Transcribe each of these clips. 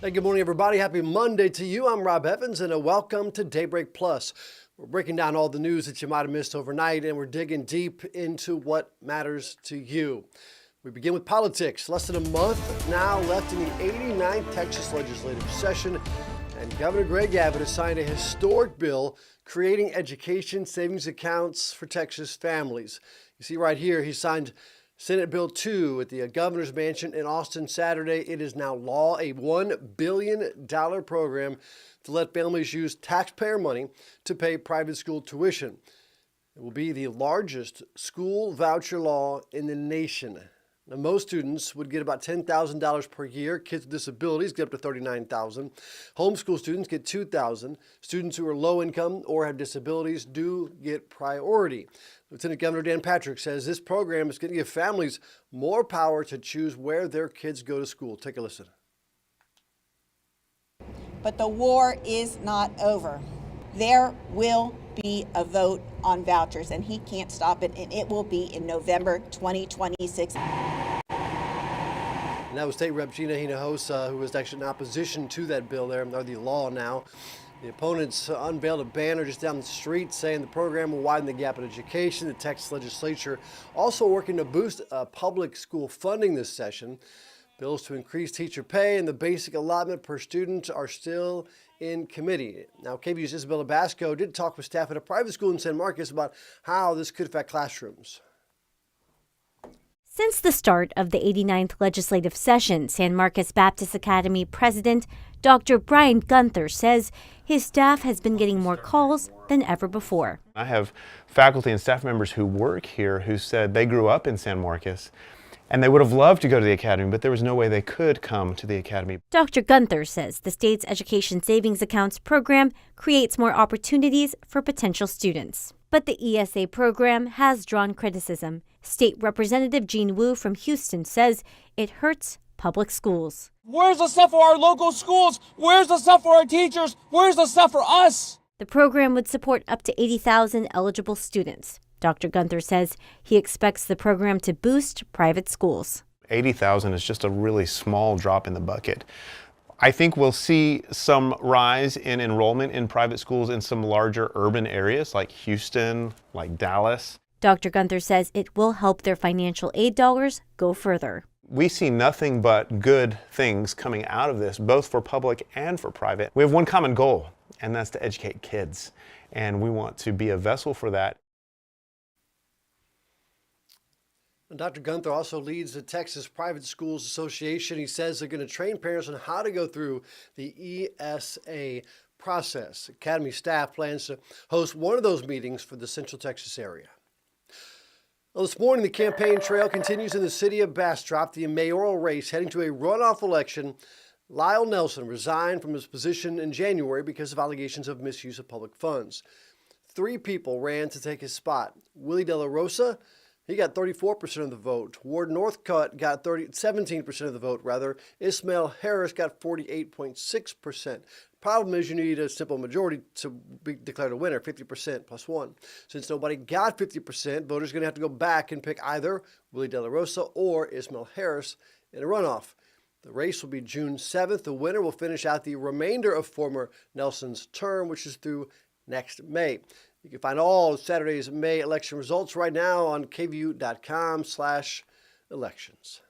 Hey, good morning, everybody. Happy Monday to you. I'm Rob Evans, and welcome to Daybreak Plus. We're breaking down all the news that you might have missed overnight, and we're digging deep into what matters to you. We begin with politics. Less than a month now left in the 89th Texas legislative session, and Governor Greg Abbott has signed a historic bill creating education savings accounts for Texas families. You see right here, he signed Senate Bill 2 at the governor's mansion in Austin Saturday. It is now law, a $1 billion program to let families use taxpayer money to pay private school tuition. It will be the largest school voucher law in the nation. Now, most students would get about $10,000 per year. Kids with disabilities get up to $39,000. Homeschool students get $2,000. Students who are low income or have disabilities do get priority. Lieutenant Governor Dan Patrick says this program is going to give families more power to choose where their kids go to school. Take a listen. But the war is not over. There will be a vote on vouchers, and he can't stop it, and it will be in November 2026. And that was State Rep Gina Hinojosa, who was actually in opposition to that bill there, or the law now. The opponents unveiled a banner just down the street saying the program will widen the gap in education. The Texas legislature also working to boost public school funding this session. Bills to increase teacher pay and the basic allotment per student are still in committee. Now, KVUE's Isabella Basco did talk with staff at a private school in San Marcos about how this could affect classrooms. Since the start of the 89th legislative session, San Marcos Baptist Academy President Dr. Brian Gunther says his staff has been getting more calls than ever before. I have faculty and staff members who work here who said they grew up in San Marcos and they would have loved to go to the academy, but there was no way they could come to the academy. Dr. Gunther says the state's Education Savings Accounts program creates more opportunities for potential students. But the ESA program has drawn criticism. State Representative Gene Wu from Houston says it hurts public schools. Where's the stuff for our local schools? Where's the stuff for our teachers? Where's the stuff for us? The program would support up to 80,000 eligible students. Dr. Gunther says he expects the program to boost private schools. 80,000 is just a really small drop in the bucket. I think we'll see some rise in enrollment in private schools in some larger urban areas like Houston, like Dallas. Dr. Gunther says it will help their financial aid dollars go further. We see nothing but good things coming out of this, both for public and for private. We have one common goal, and that's to educate kids. And we want to be a vessel for that. And Dr. Gunther also leads the Texas Private Schools Association. He says they're going to train parents on how to go through the ESA process. Academy staff plans to host one of those meetings for the Central Texas area. Well, this morning, the campaign trail continues in the city of Bastrop, the mayoral race heading to a runoff election. Lyle Nelson resigned from his position in January because of allegations of misuse of public funds. 3 people ran to take his spot. Willie De La Rosa, he got 34% of the vote. Ward Northcutt got 17% of the vote, rather. Ismail Harris got 48.6%. Problem is you need a simple majority to be declared a winner, 50% plus 1. Since nobody got 50%, voters are going to have to go back and pick either Willie De La Rosa or Ismail Harris in a runoff. The race will be June 7th. The winner will finish out the remainder of former Nelson's term, which is through next May. You can find all Saturday's May election results right now on KVUE.com/elections.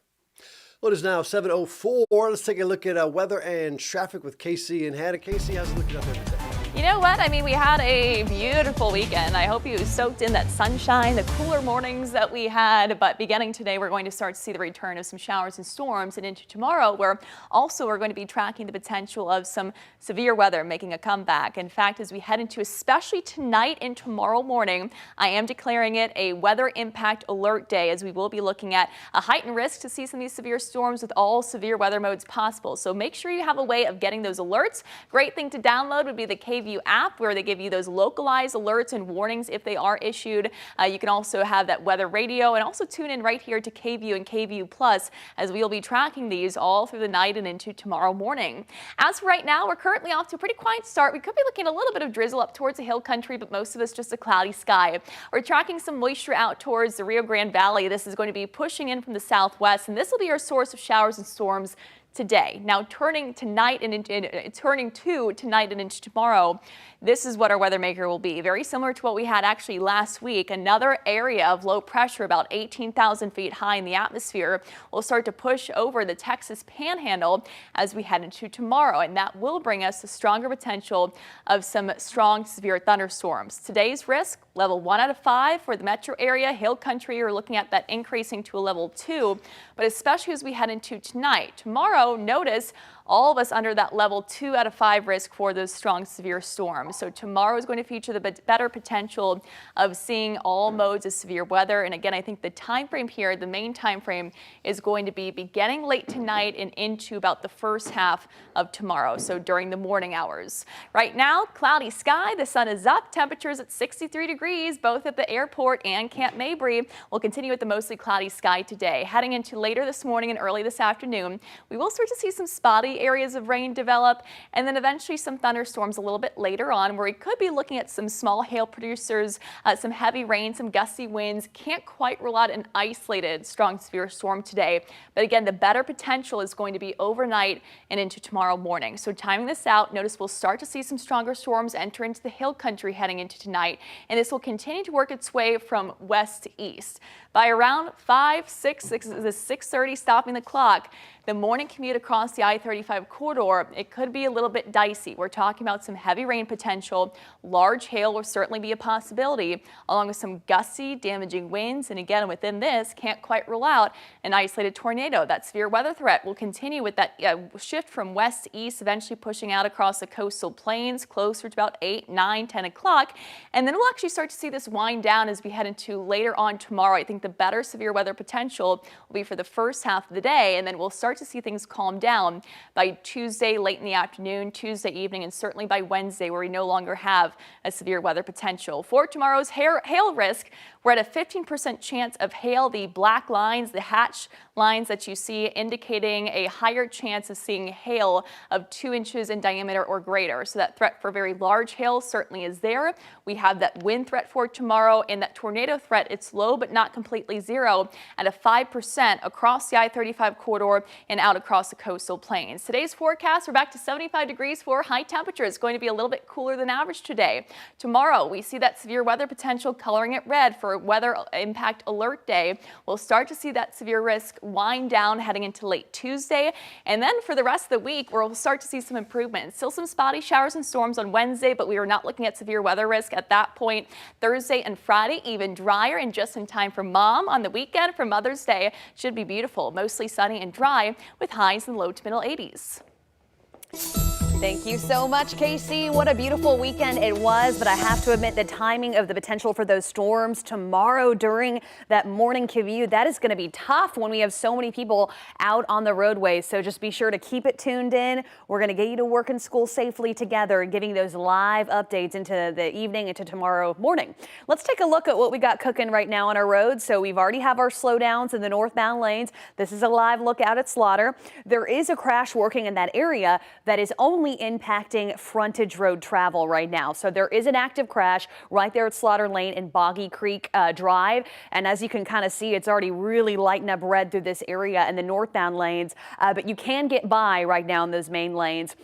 Well, it is now 7:04. Let's take a look at weather and traffic with Casey and Hannah. Casey, how's it looking out there today? You know what? I mean, we had a beautiful weekend. I hope you soaked in that sunshine, the cooler mornings that we had. But beginning today, we're going to start to see the return of some showers and storms. And into tomorrow, where also we're going to be tracking the potential of some severe weather making a comeback. In fact, as we head into especially tonight and tomorrow morning, I am declaring it a weather impact alert day, as we will be looking at a heightened risk to see some of these severe storms with all severe weather modes possible. So make sure you have a way of getting those alerts. Great thing to download would be the KVUE app, where they give you those localized alerts and warnings if they are issued. You can also have that weather radio and also tune in right here to KVUE and KVUE Plus, as we will be tracking these all through the night and into tomorrow morning. As for right now, we're currently off to a pretty quiet start. We could be looking at a little bit of drizzle up towards the hill country, but most of us just a cloudy sky. We're tracking some moisture out towards the Rio Grande Valley. This is going to be pushing in from the southwest, and this will be our source of showers and storms today. Now turning tonight and into tomorrow, this is what our weather maker will be. Very similar to what we had actually last week. Another area of low pressure about 18,000 feet high in the atmosphere will start to push over the Texas panhandle as we head into tomorrow, and that will bring us a stronger potential of some strong severe thunderstorms. Today's risk, level 1 out of 5 for the metro area. Hill country, you're looking at that increasing to a level 2, but especially as we head into tonight. Tomorrow, notice all of us under that level 2 out of 5 risk for those strong severe storms. So tomorrow is going to feature the better potential of seeing all modes of severe weather. And again, I think the time frame here, the main time frame, is going to be beginning late tonight and into about the first half of tomorrow, so during the morning hours. Right now, cloudy sky, the sun is up, temperatures at 63 degrees, both at the airport and Camp Mabry. We'll continue with the mostly cloudy sky today. Heading into later this morning and early this afternoon, we will start to see some spotty areas of rain develop, and then eventually some thunderstorms a little bit later on, where we could be looking at some small hail producers, some heavy rain, some gusty winds. Can't quite rule out an isolated strong severe storm today, but again, the better potential is going to be overnight and into tomorrow morning. So timing this out, notice we'll start to see some stronger storms enter into the hill country heading into tonight, and this will continue to work its way from west to east. By around 6:30, stopping the clock, the morning commute across the I-35 corridor, it could be a little bit dicey. We're talking about some heavy rain potential. Large hail will certainly be a possibility, along with some gusty, damaging winds. And again, within this, can't quite rule out an isolated tornado. That severe weather threat will continue with that shift from west to east, eventually pushing out across the coastal plains closer to about 8, 9, 10 o'clock. And then we'll actually start to see this wind down as we head into later on tomorrow. I think the better severe weather potential will be for the first half of the day, and then we'll start to see things calm down by Tuesday late in the afternoon, Tuesday evening, and certainly by Wednesday, where we no longer have a severe weather potential. For tomorrow's hail risk, we're at a 15% chance of hail. The black lines, the hatch lines that you see, indicating a higher chance of seeing hail of 2 inches in diameter or greater. So that threat for very large hail certainly is there. We have that wind threat for tomorrow, and that tornado threat, it's low but not completely zero at a 5% across the I-35 corridor and out across the coastal plains. Today's forecast, we're back to 75 degrees for high temperatures. It's going to be a little bit cooler than average today. Tomorrow, we see that severe weather potential coloring it red for weather impact alert day. We'll start to see that severe risk wind down heading into late Tuesday. And then for the rest of the week, we'll start to see some improvements. Still some spotty showers and storms on Wednesday, but we are not looking at severe weather risk at that point. Thursday and Friday, even drier and just in time for mom. On the weekend for Mother's Day, should be beautiful, mostly sunny and dry with highs in low to middle 80s. Thank you so much, Casey. What a beautiful weekend it was, but I have to admit the timing of the potential for those storms tomorrow during that morning commute, that is going to be tough when we have so many people out on the roadways. So just be sure to keep it tuned in. We're going to get you to work and school safely together, giving those live updates into the evening, into tomorrow morning. Let's take a look at what we got cooking right now on our roads. So we've already have our slowdowns in the northbound lanes. This is a live look out at Slaughter. There is a crash working in that area that is only impacting frontage road travel right now. So there is an active crash right there at Slaughter Lane and Boggy Creek Drive. And as you can kind of see, it's already really lighting up red through this area in the northbound lanes. But you can get by right now in those main lanes.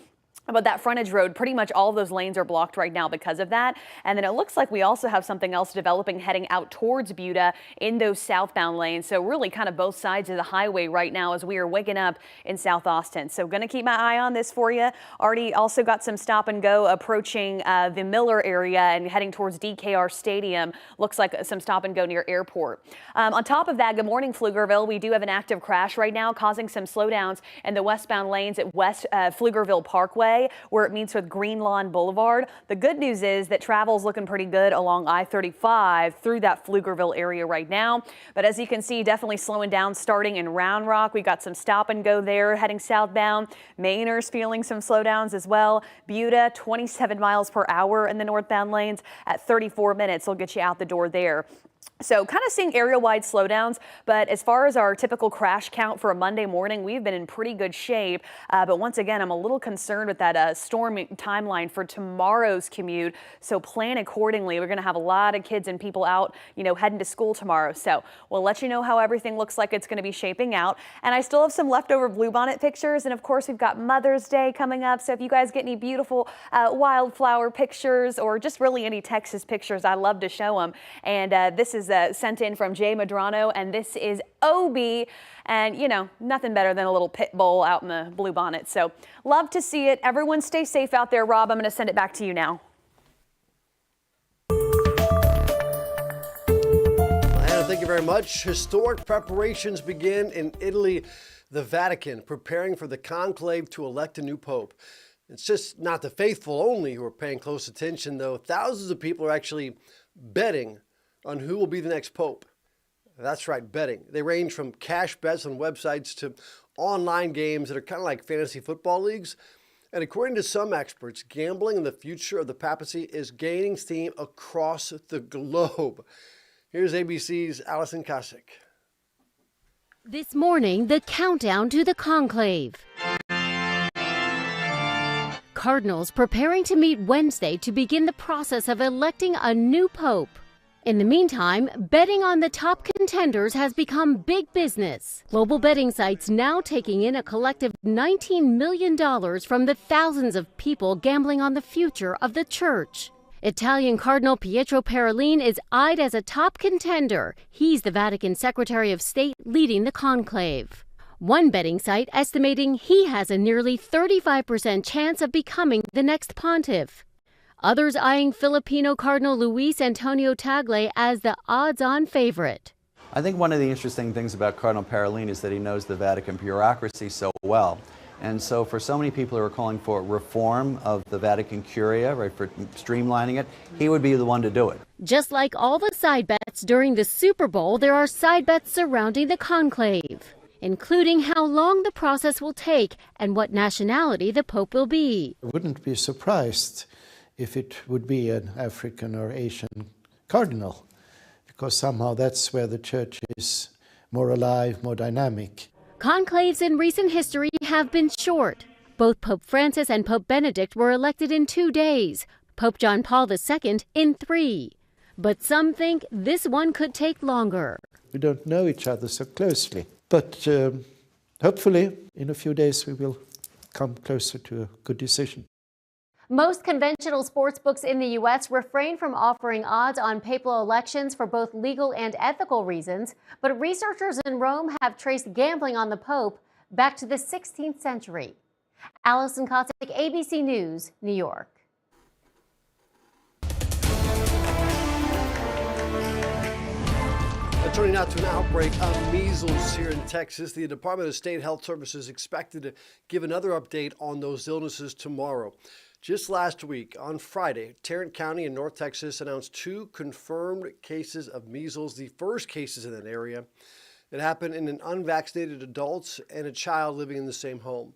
But that frontage road, pretty much all of those lanes are blocked right now because of that. And then it looks like we also have something else developing heading out towards Buda in those southbound lanes. So really kind of both sides of the highway right now as we are waking up in South Austin. So going to keep my eye on this for you. Already also got some stop and go approaching the Miller area and heading towards DKR Stadium. Looks like some stop and go near airport. On top of that, good morning, Pflugerville. We do have an active crash right now causing some slowdowns in the westbound lanes at West Pflugerville Parkway, where it meets with Green Lawn Boulevard. The good news is that travel is looking pretty good along I-35 through that Pflugerville area right now. But as you can see, definitely slowing down starting in Round Rock. We got some stop and go there heading southbound. Mainer's feeling some slowdowns as well. Buda, 27 miles per hour in the northbound lanes at 34 minutes will get you out the door there. So kind of seeing area-wide slowdowns, but as far as our typical crash count for a Monday morning, we've been in pretty good shape. But once again, I'm a little concerned with that storm timeline for tomorrow's commute. So plan accordingly. We're going to have a lot of kids and people out, heading to school tomorrow. So we'll let you know how everything looks like it's going to be shaping out. And I still have some leftover bluebonnet pictures. And of course, we've got Mother's Day coming up. So if you guys get any beautiful wildflower pictures or just really any Texas pictures, I love to show them. And this is sent in from Jay Madrano, and this is Obi, and nothing better than a little pit bull out in the blue bonnet. So love to see it. Everyone stay safe out there. Rob, I'm going to send it back to you now. Anna, thank you very much. Historic preparations begin in Italy, the Vatican, preparing for the conclave to elect a new pope. It's just not the faithful only who are paying close attention, though. Thousands of people are actually betting on who will be the next pope. That's right, betting. They range from cash bets on websites to online games that are kind of like fantasy football leagues. And according to some experts, gambling in the future of the papacy is gaining steam across the globe. Here's ABC's Allison Kosick. This morning, the countdown to the conclave. Cardinals preparing to meet Wednesday to begin the process of electing a new pope. In the meantime, betting on the top contenders has become big business. Global betting sites now taking in a collective $19 million from the thousands of people gambling on the future of the church. Italian Cardinal Pietro Parolin is eyed as a top contender. He's the Vatican Secretary of State leading the conclave. One betting site estimating he has a nearly 35% chance of becoming the next pontiff. Others eyeing Filipino Cardinal Luis Antonio Tagle as the odds-on favorite. I think one of the interesting things about Cardinal Parolin is that he knows the Vatican bureaucracy so well. And so for so many people who are calling for reform of the Vatican Curia, right, for streamlining it, he would be the one to do it. Just like all the side bets during the Super Bowl, there are side bets surrounding the conclave, including how long the process will take and what nationality the Pope will be. I wouldn't be surprised if it would be an African or Asian cardinal, because somehow that's where the church is more alive, more dynamic. Conclaves in recent history have been short. Both Pope Francis and Pope Benedict were elected in 2 days, Pope John Paul II in 3. But some think this one could take longer. We don't know each other so closely, but hopefully in a few days we will come closer to a good decision. Most conventional sports books in the U.S. refrain from offering odds on papal elections for both legal and ethical reasons, but researchers in Rome have traced gambling on the Pope back to the 16th century. Allison Kosick, ABC News, New York. Turning now to an outbreak of measles here in Texas. The Department of State Health Services is expected to give another update on those illnesses tomorrow. Just last week, on Friday, Tarrant County in North Texas announced 2 confirmed cases of measles, the first cases in that area. It happened in an unvaccinated adult and a child living in the same home.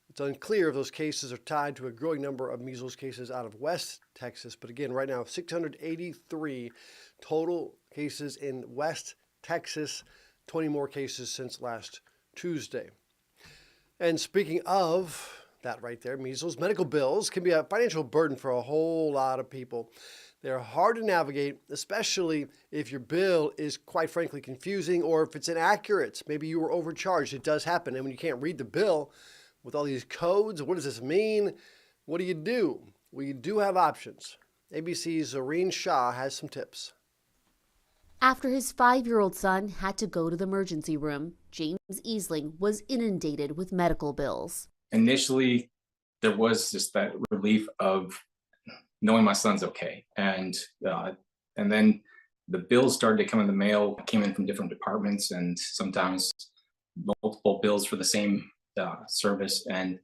It's unclear if those cases are tied to a growing number of measles cases out of West Texas. But again, right now, 683 total cases in West Texas, 20 more cases since last Tuesday. And speaking of that right there, measles, medical bills can be a financial burden for a whole lot of people. They're hard to navigate, especially if your bill is quite frankly confusing or if it's inaccurate. Maybe you were overcharged. It does happen. And when you can't read the bill with all these codes, what does this mean? What do? Well, you do have options. ABC's Zareen Shah has some tips. After his 5-year-old son had to go to the emergency room, James Easling was inundated with medical bills. Initially, there was just that relief of knowing my son's okay. And then the bills started to come in the mail, came in from different departments and sometimes multiple bills for the same service. And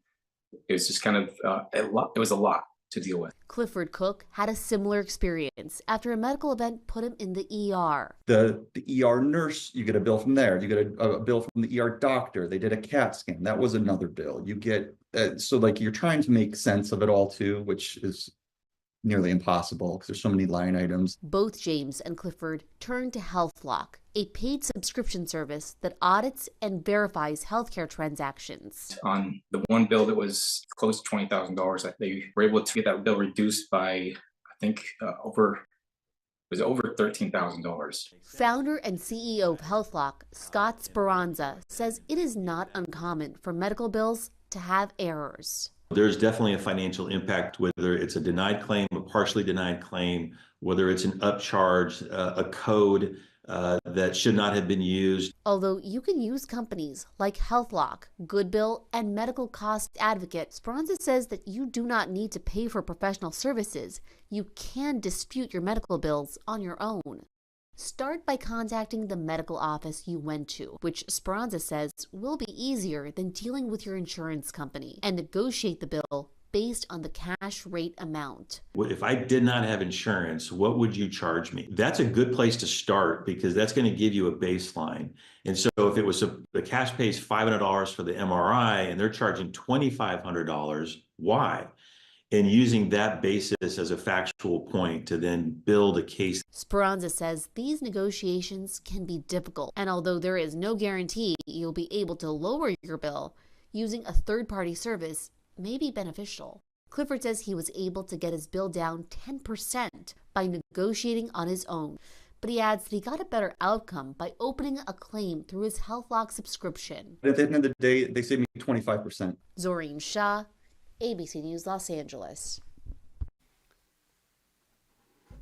it was just kind of it was a lot to deal with. Clifford Cook had a similar experience after a medical event put him in the ER. The ER nurse, you get a bill from there. You get a bill from the ER doctor. They did a CAT scan. That was another bill. You get, so like you're trying to make sense of it all too, which is nearly impossible because there's so many line items. Both James and Clifford turned to HealthLock, a paid subscription service that audits and verifies healthcare transactions. On the one bill that was close to $20,000, they were able to get that bill reduced by, I think, over $13,000. Founder and CEO of HealthLock, Scott Speranza, says it is not uncommon for medical bills to have errors. There's definitely a financial impact, whether it's a denied claim, a partially denied claim, whether it's an upcharge, a code that should not have been used. Although you can use companies like HealthLock, Goodbill, and Medical Cost Advocate, Speranza says that you do not need to pay for professional services. You can dispute your medical bills on your own. Start by contacting the medical office you went to, which Speranza says will be easier than dealing with your insurance company, and negotiate the bill based on the cash rate amount. If I did not have insurance, what would you charge me? That's a good place to start because that's going to give you a baseline. And so if it was the cash pays $500 for the MRI and they're charging $2,500, why? And using that basis as a factual point to then build a case. Speranza says these negotiations can be difficult, and although there is no guarantee you'll be able to lower your bill, using a third-party service may be beneficial. Clifford says he was able to get his bill down 10% by negotiating on his own, but he adds that he got a better outcome by opening a claim through his HealthLock subscription. At the end of the day, they saved me 25%. Zoreen Shah, ABC News, Los Angeles.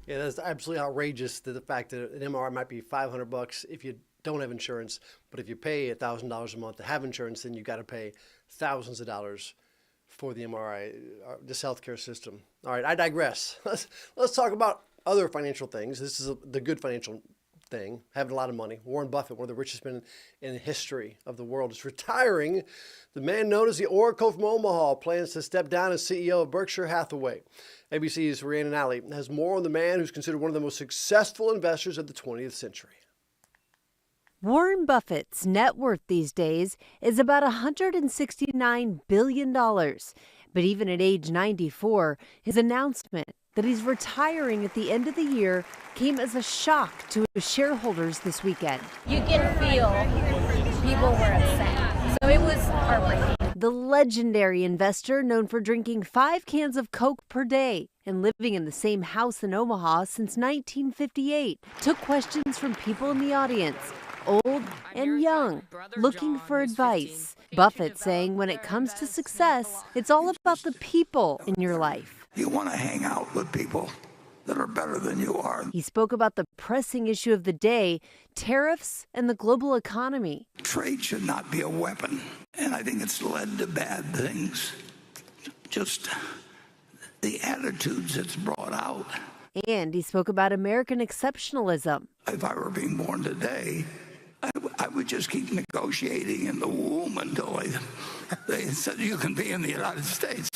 Yeah, that's absolutely outrageous, the fact that an MRI might be $500 if you don't have insurance, but if you pay $1,000 a month to have insurance, then you've got to pay thousands of dollars for the MRI, this healthcare system. All right, I digress. Let's talk about other financial things. This is the good financial thing, having a lot of money. Warren Buffett, one of the richest men in the history of the world, is retiring. The man known as the Oracle from Omaha plans to step down as CEO of Berkshire Hathaway. ABC's Rhiannon Alley has more on the man who's considered one of the most successful investors of the 20th century. Warren Buffett's net worth these days is about $169 billion. But even at age 94, his announcement that he's retiring at the end of the year came as a shock to his shareholders this weekend. You can feel people were upset. So it was heartbreaking. The legendary investor, known for drinking 5 cans of Coke per day and living in the same house in Omaha since 1958, took questions from people in the audience, old and young, looking for advice. Buffett saying when it comes to success, it's all about the people in your life. You want to hang out with people that are better than you are. He spoke about the pressing issue of the day, tariffs and the global economy. Trade should not be a weapon, and I think it's led to bad things. Just the attitudes it's brought out. And he spoke about American exceptionalism. If I were being born today, I would just keep negotiating in the womb until they said you can be in the United States.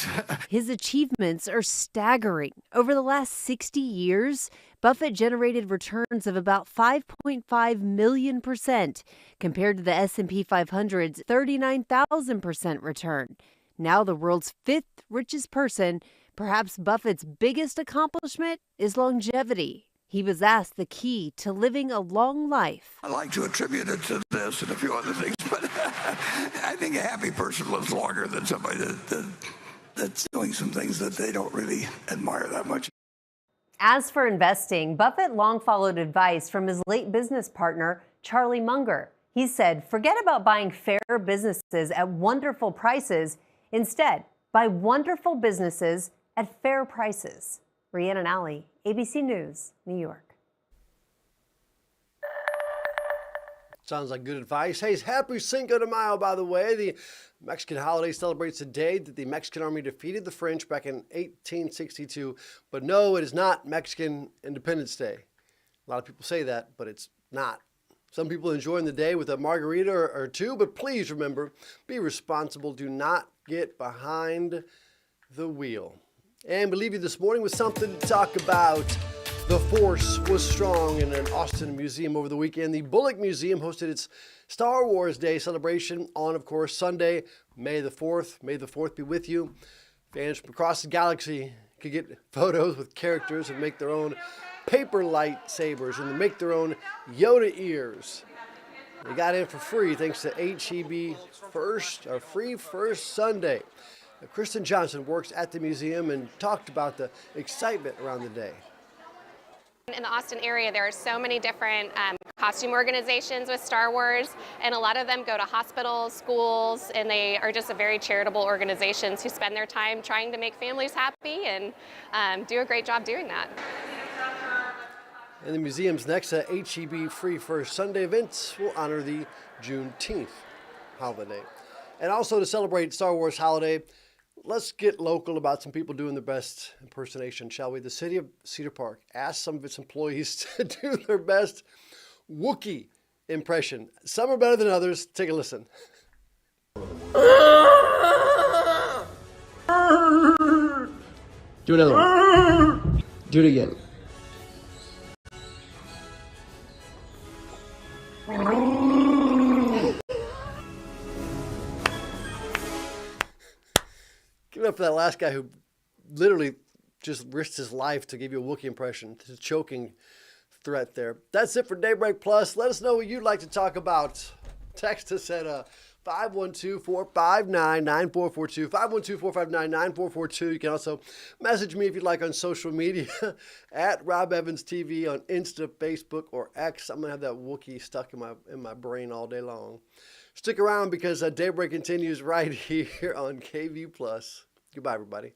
His achievements are staggering. Over the last 60 years, Buffett generated returns of about 5.5 million %, compared to the S&P 500's 39,000% return. Now the world's 5th richest person, perhaps Buffett's biggest accomplishment is longevity. He was asked the key to living a long life. I like to attribute it to this and a few other things, but I think a happy person lives longer than somebody that's doing some things that they don't really admire that much. As for investing, Buffett long followed advice from his late business partner, Charlie Munger. He said, forget about buying fair businesses at wonderful prices. Instead, buy wonderful businesses at fair prices. Rhiannon Alley, ABC News, New York. Sounds like good advice. Hey, it's happy Cinco de Mayo, by the way. The Mexican holiday celebrates the day that the Mexican army defeated the French back in 1862. But no, it is not Mexican Independence Day. A lot of people say that, but it's not. Some people enjoying the day with a margarita or two, but please remember, be responsible. Do not get behind the wheel. And we leave you this morning with something to talk about. The force was strong in an Austin museum over the weekend. The Bullock Museum hosted its Star Wars Day celebration on, of course, Sunday, May the 4th. May the 4th be with you. Fans from across the galaxy You could get photos with characters and make their own paper lightsabers and make their own Yoda ears. They got in for free thanks to HEB Free First Sunday. Now, Kristen Johnson works at the museum and talked about the excitement around the day. In the Austin area, there are so many different costume organizations with Star Wars, and a lot of them go to hospitals, schools, and they are just a very charitable organizations who spend their time trying to make families happy and do a great job doing that. And the museum's next HEB Free First Sunday events will honor the Juneteenth holiday. And also to celebrate Star Wars holiday, let's get local about some people doing their best impersonation, shall we? The city of Cedar Park asked some of its employees to do their best Wookiee impression. Some are better than others. Take a listen. Do another one. Do it again. Give it up for that last guy who literally just risked his life to give you a Wookiee impression. It's a choking threat there. That's it for Daybreak Plus. Let us know what you'd like to talk about. Text us at 512-459-9442. 512-459-9442. You can also message me if you'd like on social media at Rob Evans TV on Insta, Facebook, or X. I'm going to have that Wookiee stuck in my brain all day long. Stick around because Daybreak continues right here on KVUE Plus. Goodbye, everybody.